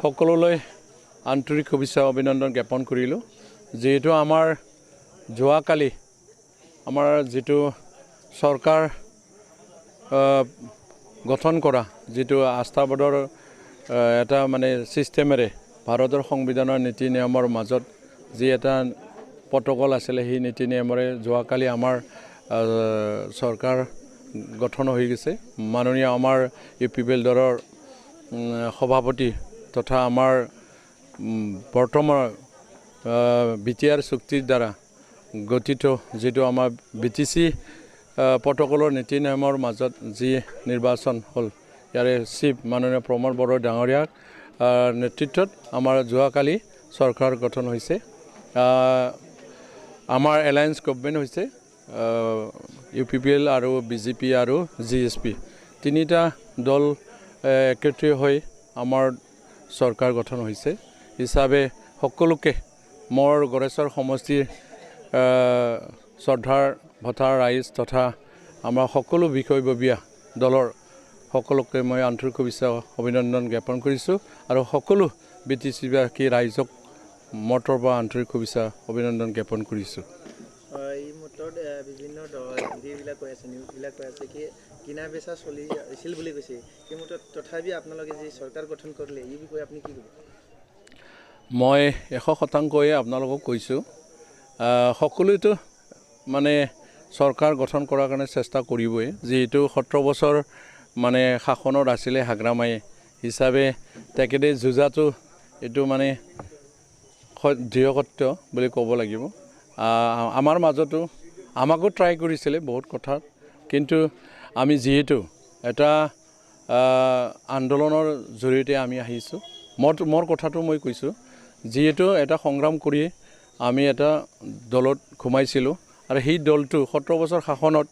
সকলোলৈ আন্তৰিক শুভেচ্ছা অভিনন্দন জ্ঞাপন কৰিলোঁ। যিহেতু আমাৰ যোৱাকালি আমাৰ যিটো চৰকাৰ গঠন কৰা যিটো আস্থাবোধৰ এটা মানে চিষ্টেমেৰে ভাৰতৰ সংবিধানৰ নীতি নিয়মৰ মাজত যি এটা প্ৰটকল আছিলে সেই নীতি নিয়মেৰে যোৱাকালি আমাৰ চৰকাৰ গঠন হৈ গৈছে। মাননীয় আমাৰ UPPL দলৰ সভাপতি তথা আমাৰ বৰ্তমান BTR চুক্তিৰ দ্বাৰা গঠিত যিটো আমাৰ BTC প্ৰটকলৰ নীতি নিয়মৰ মাজত যি নিৰ্বাচন হ'ল, ইয়াৰে চিফ মাননীয় প্ৰমোদ বড়ো ডাঙৰীয়াৰ নেতৃত্বত আমাৰ যোৱাকালি চৰকাৰ গঠন হৈছে। আমাৰ এলায়েন্স গভৰ্ণমেণ্ট হৈছে UPPL আৰু BJP আৰু GSP তিনিটা দল একত্ৰিত হৈ আমাৰ চৰকাৰ গঠন হৈছে। হিচাপে সকলোকে মোৰ গড়েশ্বৰ সমষ্টিৰ শ্ৰদ্ধাৰ ভটাৰ ৰাইজ তথা আমাৰ সকলো বিষয়ববীয়া দলৰ সকলোকে মই আন্তৰিক শুভেচ্ছা অভিনন্দন জ্ঞাপন কৰিছোঁ আৰু সকলো BTC-বাসী ৰাইজক মোৰ পৰা আন্তৰিক শুভেচ্ছা অভিনন্দন জ্ঞাপন কৰিছোঁ। এই মুহূৰ্তত বিভিন্ন যিবিলাক কৈ আছে নিউজবিলাক কৈ আছে কি কিনা বেচা চলিছিল বুলি কৈছে। এই মুহূৰ্তত তথাপি আপোনালোকে যি চৰকাৰ গঠন কৰিলে এই বিষয়ে আপুনি কি ক'ব? মই 100% আপোনালোকক কৈছোঁ, সকলোৱেতো মানে চৰকাৰ গঠন কৰাৰ কাৰণে চেষ্টা কৰিবই। যিহেতু 17 বছৰ মানে শাসনত আছিলে হাগ্ৰামায়ে হিচাপে তেখেতে যুঁজাটো এইটো মানে দৃঢ় সত্য বুলি ক'ব লাগিব। আমাৰ মাজতো আমাকো ট্ৰাই কৰিছিলে বহুত কথাত, কিন্তু আমি যিহেতু এটা আন্দোলনৰ জৰিয়তে আমি আহিছোঁ। মোৰ কথাটো মই কৈছোঁ, যিহেতু এটা সংগ্ৰাম কৰি আমি এটা দলত সোমাইছিলোঁ আৰু সেই দলটো 17 বছৰ শাসনত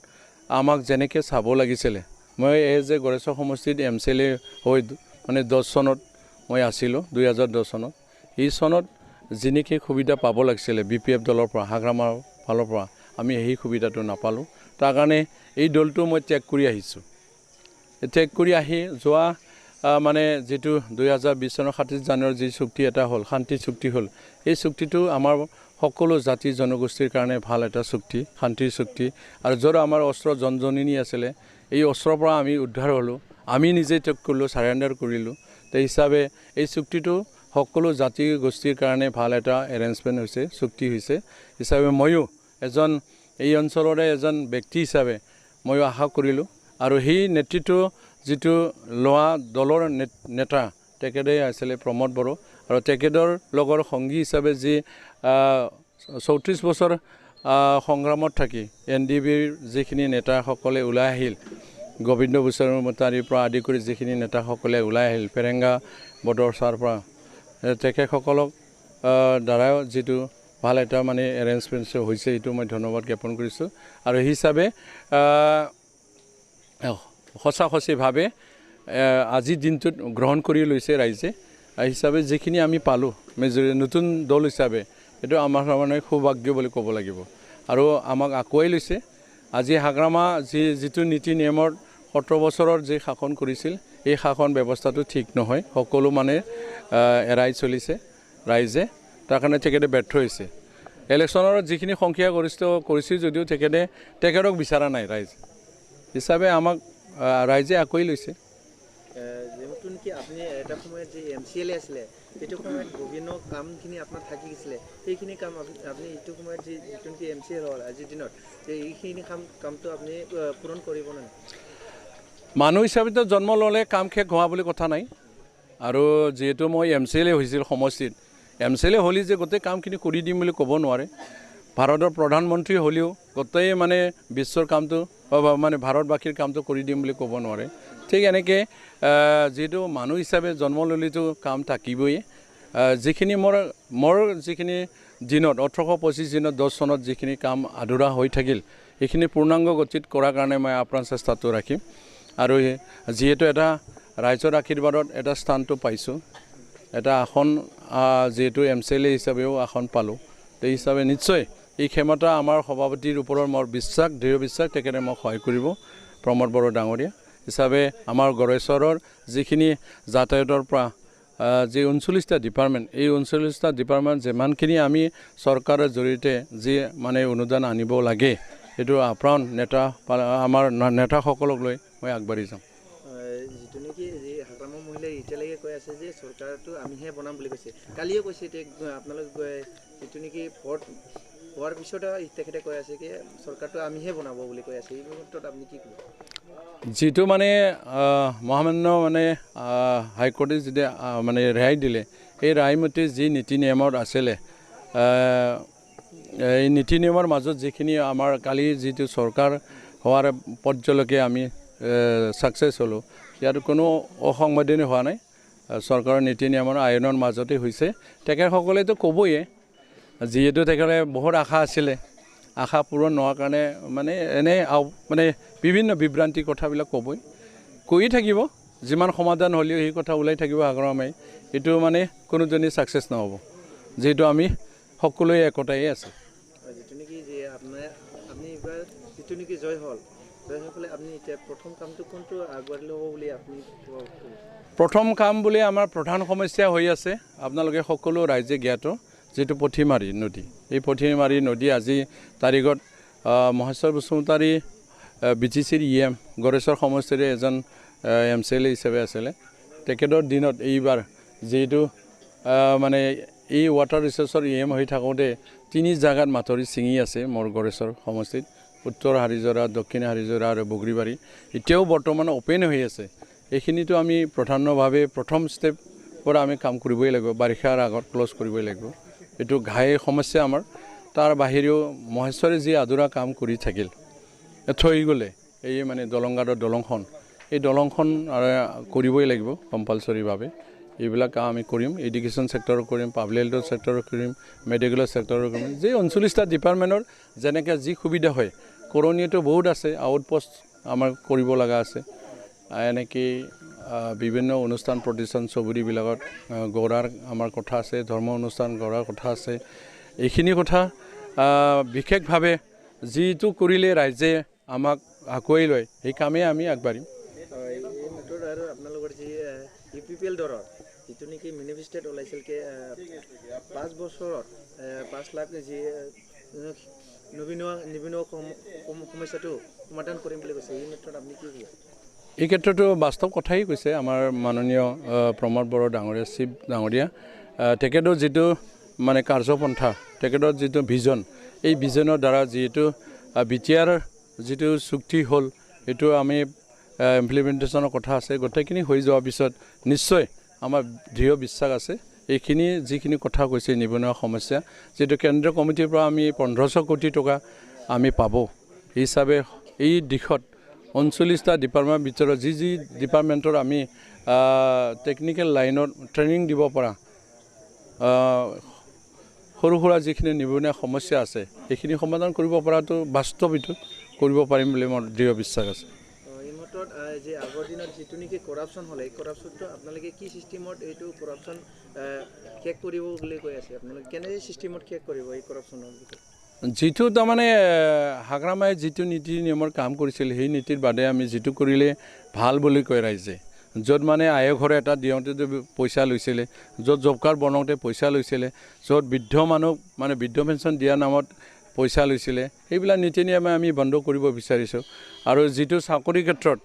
আমাক যেনেকৈ চাব লাগিছিলে, মই যে গড়েশ্বৰ সমষ্টিত MCLA হৈ মানে 10 চনত মই আছিলোঁ, 2010 চনত। এই চনত যেনেকৈ সুবিধা পাব লাগিছিলে BPF দলৰ পৰা, হাগ্ৰামাৰ ফালৰ পৰা, আমি সেই সুবিধাটো নাপালোঁ। তাৰ কাৰণে এই দলটো মই ত্যাগ কৰি আহিছোঁ। ত্যাগ কৰি আহি যোৱা মানে যিটো 2020 চনৰ 31 জানুৱাৰীৰ যি চুক্তি এটা হ'ল, শান্তি চুক্তি হ'ল, এই চুক্তিটো আমাৰ সকলো জাতি জনগোষ্ঠীৰ কাৰণে ভাল এটা চুক্তি, শান্তিৰ চুক্তি। আৰু য'ত আমাৰ অস্ত্ৰ জনজননী আছিলে, এই অস্ত্ৰৰ পৰা আমি উদ্ধাৰ হ'লোঁ, আমি নিজে ত্যাগ কৰিলোঁ, চাৰেণ্ডাৰ কৰিলোঁ। সেই হিচাপে এই চুক্তিটো সকলো জাতি গোষ্ঠীৰ কাৰণে ভাল এটা এৰেঞ্জমেণ্ট হৈছে, চুক্তি হৈছে। হিচাপে ময়ো এজন এই অঞ্চলৰে এজন ব্যক্তি হিচাপে ময়ো আশা কৰিলোঁ আৰু সেই নেতৃত্ব যিটো লোৱা দলৰ নেতা তেখেতে আছিলে প্ৰমোদ বড়ো আৰু তেখেতৰ লগৰ সংগী হিচাপে যি 34 বছৰ সংগ্ৰামত থাকি NDBৰ যিখিনি নেতাসকলে ওলাই আহিল, গোবিন্দ বসুমতাৰীৰ পৰা আদি কৰি যিখিনি নেতাসকলে ওলাই আহিল, পেৰেংগা বড়োচাৰ পৰা, তেখেতসকলক দ্বাৰাও যিটো ভাল এটা মানে এৰেঞ্জমেণ্ট হৈছে, এইটো মই ধন্যবাদ জ্ঞাপন কৰিছোঁ। আৰু সেই হিচাপে সঁচাসঁচিভাৱে আজিৰ দিনটোত গ্ৰহণ কৰি লৈছে ৰাইজে। হিচাপে যিখিনি আমি পালোঁ নতুন দল হিচাপে, এইটো আমাৰ মানে সৌভাগ্য বুলি ক'ব লাগিব। আৰু আমাক আগুৱাই লৈছে। আজি হাগ্ৰামা যিটো নীতি নিয়মৰ 17 বছৰৰ যি শাসন কৰিছিল, এই শাসন ব্যৱস্থাটো ঠিক নহয়, সকলো মানে এৰাই চলিছে ৰাইজে। তাৰ কাৰণে তেখেতে ব্যৰ্থ হৈছে। ইলেকশ্যনৰ যিখিনি সংখ্যাগৰিষ্ঠ কৰিছিল যদিও তেখেতক বিচৰা নাই ৰাইজ হিচাপে, আমাক ৰাইজে আঁকোৱালি লৈছে। যেহেতু নেকি আপুনি এটা সময়ত যে MCLA আছিলে, সেইটো সময়ত বিভিন্ন কামখিনি আপোনাৰ থাকি গৈছিলে, সেইখিনি কাম আপুনি এইটো সময়ত যিটো নেকি MCLA হ'ল আজিৰ দিনত, এইখিনি কামটো আপুনি পূৰণ কৰিব নে? মানুহ হিচাপেতো জন্ম ল'লে কাম শেষ হোৱা বুলি কথা নাই। আৰু যিহেতু মই MCLA হৈছিল সমষ্টিত, MCLA হ'লে যে গোটেই কামখিনি কৰি দিম বুলি ক'ব নোৱাৰে। ভাৰতৰ প্ৰধানমন্ত্ৰী হ'লেও গোটেই মানে বিশ্বৰ কামটো মানে ভাৰতবাসীৰ কামটো কৰি দিম বুলি ক'ব নোৱাৰে। ঠিক এনেকৈ যিহেতু মানুহ হিচাপে জন্ম ল'লেতো কাম থাকিবই। যিখিনি মোৰ যিখিনি দিনত 1825 দিনত 10 চনত যিখিনি কাম আধৰুৱা হৈ থাকিল, সেইখিনি পূৰ্ণাংগ গতিত কৰাৰ কাৰণে মই আপ্ৰাণ চেষ্টাটো ৰাখিম। আৰু যিহেতু এটা ৰাইজৰ আশীৰ্বাদত এটা স্থানটো পাইছোঁ, এটা আসন যিহেতু MCLA হিচাপেও আসন পালোঁ, সেই হিচাপে নিশ্চয় এই ক্ষমতা আমাৰ সভাপতিৰ ওপৰত মোৰ বিশ্বাস, দৃঢ় বিশ্বাস, তেখেতে মোক সহায় কৰিব। প্ৰমোদ বড়ো ডাঙৰীয়া হিচাপে আমাৰ গড়েশ্বৰৰ যিখিনি যাতায়াতৰ পৰা যি 39টা ডিপাৰ্টমেণ্ট, এই 39টা ডিপাৰ্টমেণ্ট যিমানখিনি আমি চৰকাৰৰ জৰিয়তে যি মানে অনুদান আনিব লাগে, সেইটো আপ্ৰাণ নেতা আমাৰ নেতাসকলক লৈ মই আগবাঢ়ি যাম। যিটো নেকি যি হাগ্ৰামৰ মহিলাই এতিয়ালৈকে কৈ আছে যে চৰকাৰটো আমিহে বনাম বুলি কৈছে, কালিও কৈছে এতিয়া আপোনালোক যিটো নেকি ভোট হোৱাৰ পিছতো তেখেতে কৈ আছে কি চৰকাৰটো আমিহে বনাব বুলি কৈ আছে, এই মুহূৰ্তত আপুনি কি ক'ব? যিটো মানে মহামান্য মানে হাইকোৰ্টে যেতিয়া মানে ৰেহাই দিলে, এই ৰায়মতে যি নীতি নিয়মত আছিলে, এই নীতি নিয়মৰ মাজত যিখিনি আমাৰ কালি যিটো চৰকাৰ হোৱাৰ পৰ্যায়লৈকে আমি ছাকচেছ হ'লোঁ, ইয়াত কোনো অসাংবিধানিক হোৱা নাই, চৰকাৰৰ নীতি নিয়মৰ আইনৰ মাজতে হৈছে। তেখেতসকলেতো ক'বই, যিহেতু তেখেতে বহুত আশা আছিলে, আশা পূৰণ নোহোৱাৰ কাৰণে মানে এনেই মানে বিভিন্ন বিভ্ৰান্তি কথাবিলাক ক'বই, কৈয়ে থাকিব, যিমান সমাধান হ'লেও সেই কথা ওলাই থাকিব হাগ্ৰামাই, এইটো মানে কোনোজনেই ছাকচেছ নহ'ব, যিহেতু আমি সকলোৱে একতাই আছে। যিটো নেকি যে আপুনি এইবাৰ যিটো নেকি জয় হৈ পেলাই আপুনি এতিয়া প্ৰথম কামটো কোনটো আগবাঢ়ি ল'ব বুলি আপুনি প্ৰথম কাম বুলি আমাৰ প্ৰধান সমস্যা হৈ আছে, আপোনালোকে সকলো ৰাইজে জ্ঞাত, যিটো পুঠিমাৰী নদী, এই পুঠিমাৰী নদী আজি তাৰিখত মহেশ্বৰ বসুমতাৰী BTCৰ EM গড়েশ্বৰ সমষ্টিৰে এজন MCLA হিচাপে আছিলে, তেখেতৰ দিনত এইবাৰ যিহেতু মানে এই ৱাটাৰ ৰিচোৰ্চৰ EM হৈ থাকোঁতে 3 জাগাত মাথৰি ছিঙি আছে মোৰ গড়েশ্বৰ সমষ্টিত, উত্তৰ হাৰিজৰা, দক্ষিণ হাৰিজৰা আৰু বগৰীবাৰী, এতিয়াও বৰ্তমান অ'পেন হৈ আছে। এইখিনিতো আমি প্ৰধানভাৱে প্ৰথম ষ্টেপ পৰা আমি কাম কৰিবই লাগিব, বাৰিষাৰ আগত ক্ল'জ কৰিবই লাগিব, এইটো ঘাই সমস্যা আমাৰ। তাৰ বাহিৰেও মহেশ্বৰে যি আধৰুৱা কাম কৰি থাকিল, থৈ গ'লে, এই মানে দলংঘাটৰ দলংখন, এই দলংখন কৰিবই লাগিব কম্পালচৰিভাৱে, এইবিলাক কাম আমি কৰিম, এডুকেশ্যন ছেক্টৰত কৰিম, পাব্লিক হেল্থৰ ছেক্টৰত কৰিম, মেডিকেলৰ ছেক্টৰত কৰিম, যে 39টা ডিপাৰ্টমেণ্টৰ যেনেকৈ যি সুবিধা হয়, কৰণীয়টো বহুত আছে, আউটপোষ্ট আমাৰ কৰিব লগা আছে, এনেকৈ বিভিন্ন অনুষ্ঠান প্ৰতিষ্ঠান চুবুৰীবিলাকত গঢ়াৰ আমাৰ কথা আছে, ধৰ্ম অনুষ্ঠান গঢ়াৰ কথা আছে, এইখিনি কথা বিশেষভাৱে যিটো কৰিলে ৰাইজে আমাক আগুৱাই লয়, সেই কামেই আমি আগবাঢ়িম। এই মুহূৰ্তত আৰু আপোনালোকৰ যি UPPL দলৰ যিটো নেকি মেনিফেষ্টোত ওলাইছিল কি 5 বছৰত 5 লাখ যি নিবনুৱা সমস্যাটো সমাধান কৰিম বুলি কৈছে, এই মুহূৰ্তত আপুনি কি ক'ব? এই ক্ষেত্ৰতো বাস্তৱ কথাই কৈছে আমাৰ মাননীয় প্ৰমোদ বড়ো ডাঙৰীয়া, চিফ ডাঙৰীয়া, তেখেতৰ যিটো মানে কাৰ্যপন্থা, তেখেতৰ যিটো ভিজন, এই ভিজনৰ দ্বাৰা যিহেতু BTR যিটো চুক্তি হ'ল, সেইটো আমি ইমপ্লিমেণ্টেশ্যনৰ কথা আছে, গোটেইখিনি হৈ যোৱাৰ পিছত নিশ্চয় আমাৰ দৃঢ় বিশ্বাস আছে, এইখিনি যিখিনি কথা কৈছে নিবনুৱা সমস্যা, যিটো কেন্দ্ৰীয় কমিটিৰ পৰা আমি 1500 কোটি টকা আমি পাব, এই হিচাপে এই দিশত 39টা ডিপাৰ্টমেণ্টৰ ভিতৰত যি ডিপাৰ্টমেণ্টৰ আমি টেকনিকেল লাইনত ট্ৰেইনিং দিব পৰা সৰু সুৰা যিখিনি নিবনুৱা সমস্যা আছে, এইখিনি সমাধান কৰিব পৰাটো বাস্তৱিত কৰিব পাৰিম বুলি মোৰ দৃঢ় বিশ্বাস আছে। এই মুহূৰ্তত যে আগৰ দিনত যিটো নেকি কৰাপশ্যন হ'লে, এই কৰাপশ্যনটো আপোনালোকে কি চিষ্টেমত এইটো কৰাপশ্যন শেষ কৰিব বুলি কৈ আছে, আপোনালোকে কেনে চিষ্টেমত শেষ কৰিব এই কৰাপশ্যনৰ ভিতৰত? যিটো তাৰমানে হাগ্ৰামাই যিটো নীতি নিয়মৰ কাম কৰিছিল, সেই নীতিৰ বাদে আমি যিটো কৰিলে ভাল বুলি কয় ৰাইজে, য'ত মানে আয়ঘৰে এটা দিওঁতে পইচা লৈছিলে, য'ত জব কাৰ্ড বনাওঁতে পইচা লৈছিলে, য'ত বৃদ্ধ মানুহ মানে বৃদ্ধ পেঞ্চন দিয়াৰ নামত পইচা লৈছিলে, সেইবিলাক নীতি নিয়মে আমি বন্ধ কৰিব বিচাৰিছোঁ। আৰু যিটো চাকৰিৰ ক্ষেত্ৰত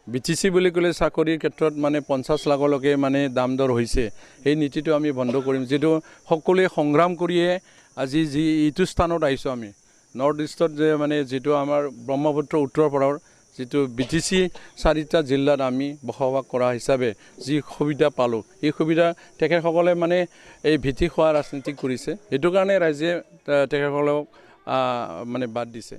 BTC বুলি ক'লে চাকৰিৰ ক্ষেত্ৰত মানে 50 লাখলৈকে মানে দাম দৰ হৈছে, সেই নীতিটো আমি বন্ধ কৰিম, যিটো সকলোৱে সংগ্ৰাম কৰিয়ে আজি যি এইটো স্থানত আহিছোঁ আমি, নৰ্থ ইষ্টত যে মানে যিটো আমাৰ ব্ৰহ্মপুত্ৰ উত্তৰ পাৰৰ যিটো BTC 4টা জিলাত আমি বসবাস কৰা হিচাপে যি সুবিধা পালোঁ, এই সুবিধা তেখেতসকলে মানে এই ভীতি খোৱা ৰাজনীতি কৰিছে, সেইটো কাৰণে ৰাইজে তেখেতসকলক মানে বাদ দিছে।